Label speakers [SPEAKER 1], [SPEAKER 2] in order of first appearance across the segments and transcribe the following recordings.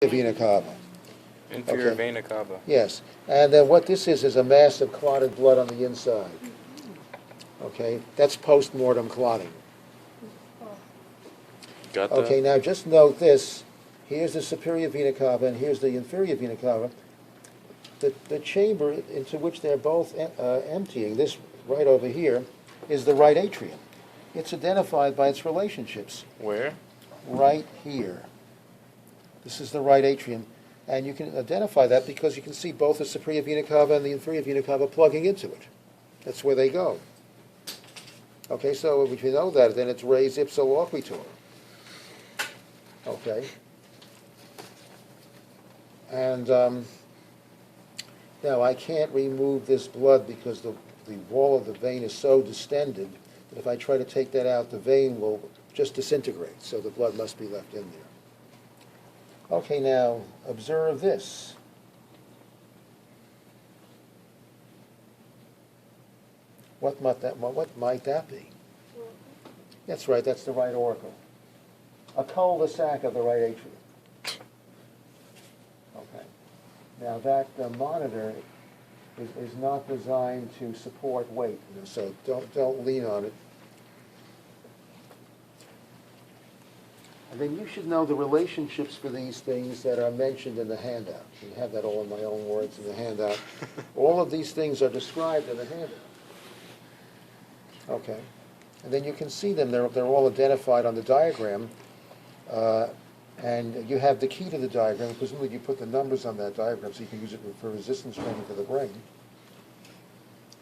[SPEAKER 1] vena cava.
[SPEAKER 2] Inferior
[SPEAKER 1] Okay.
[SPEAKER 2] vena cava.
[SPEAKER 1] Yes, and then what this is a mass of clotted blood on the inside. Okay, that's post-mortem clotting.
[SPEAKER 2] Got that?
[SPEAKER 1] Okay, now just note this. Here's the superior vena cava and here's the inferior vena cava. The chamber into which they're both emptying, this right over here, is the right atrium. It's identified by its relationships.
[SPEAKER 2] Where?
[SPEAKER 1] Right here. This is the right atrium. And you can identify that because you can see both the superior vena cava and the inferior vena cava plugging into it. That's where they go. Okay, so if you know that, then it's res ipsa loquitur. Okay. And now I can't remove this blood because the wall of the vein is so distended that if I try to take that out, the vein will just disintegrate. So the blood must be left in there. Okay, now observe this. What might that be? That's right, that's the right auricle. A cul-de-sac of the right atrium. Okay. Now that monitor is not designed to support weight, so don't lean on it. And then you should know the relationships for these things that are mentioned in the handout. You have that all in my own words in the handout. All of these things are described in the handout. Okay. And then you can see them. They're all identified on the diagram. And you have the key to the diagram. Presumably you put the numbers on that diagram so you can use it for resistance training for the brain.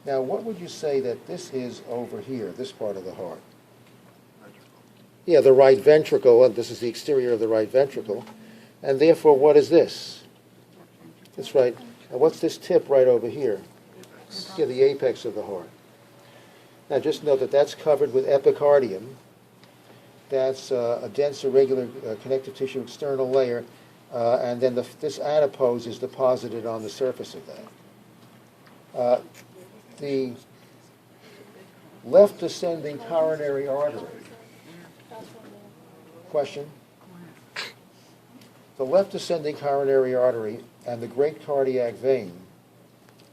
[SPEAKER 1] Now, what would you say that this is over here, this part of the heart? Yeah, the right ventricle, and this is the exterior of the right ventricle. And therefore, what is this? That's right. Now, what's this tip right over here? Yeah, the apex of the heart. Now, just note that that's covered with epicardium. That's a dense, irregular connective tissue external layer, and then this adipose is deposited on the surface of that. The left descending coronary artery. Question? The left descending coronary artery and the great cardiac vein,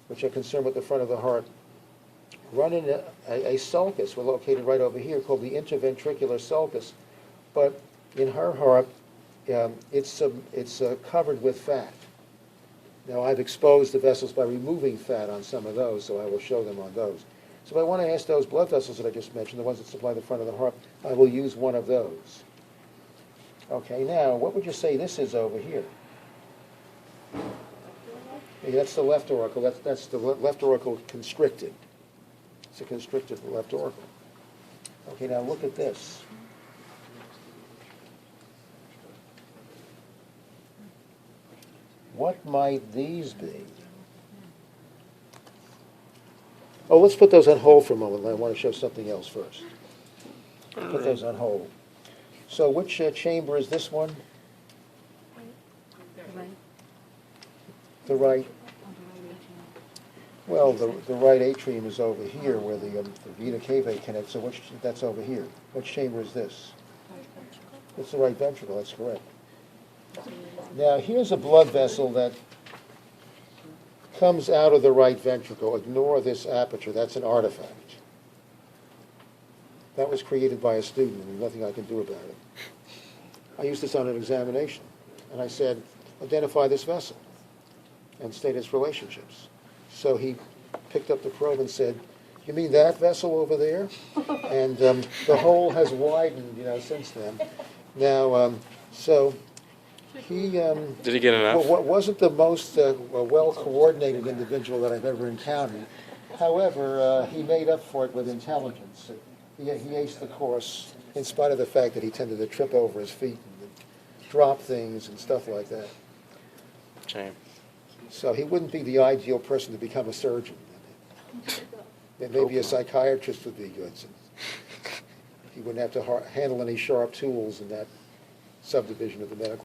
[SPEAKER 1] which are concerned with the front of the heart, run in a sulcus. We're located right over here, called the interventricular sulcus. But in her heart, it's covered with fat. Now, I've exposed the vessels by removing fat on some of those, so I will show them on those. So if I want to ask those blood vessels that I just mentioned, the ones that supply the front of the heart, I will use one of those. Okay, now, what would you say this is over here? Yeah, that's the left auricle. That's the left auricle constricted. It's a constricted left auricle. Okay, now look at this. What might these be? Oh, let's put those on hold for a moment. I want to show something else first. Put those on hold. So which chamber is this one? The right. Well, the right atrium is over here where the vena cava connects, so that's over here. Which chamber is this? It's the right ventricle, that's correct. Now, here's a blood vessel that comes out of the right ventricle. Ignore this aperture, that's an artifact. That was created by a student, and there's nothing I can do about it. I used this on an examination, and I said, identify this vessel and state its relationships. So he picked up the probe and said, you mean that vessel over there? And the hole has widened, since then. Now, so he...
[SPEAKER 2] Did he get enough?
[SPEAKER 1] Wasn't the most well-coordinated individual that I've ever encountered. However, he made up for it with intelligence. He aced the course in spite of the fact that he tended to trip over his feet and drop things and stuff like that.
[SPEAKER 2] Shame.
[SPEAKER 1] So he wouldn't be the ideal person to become a surgeon. Maybe a psychiatrist would be good. So he wouldn't have to handle any sharp tools in that subdivision of the medical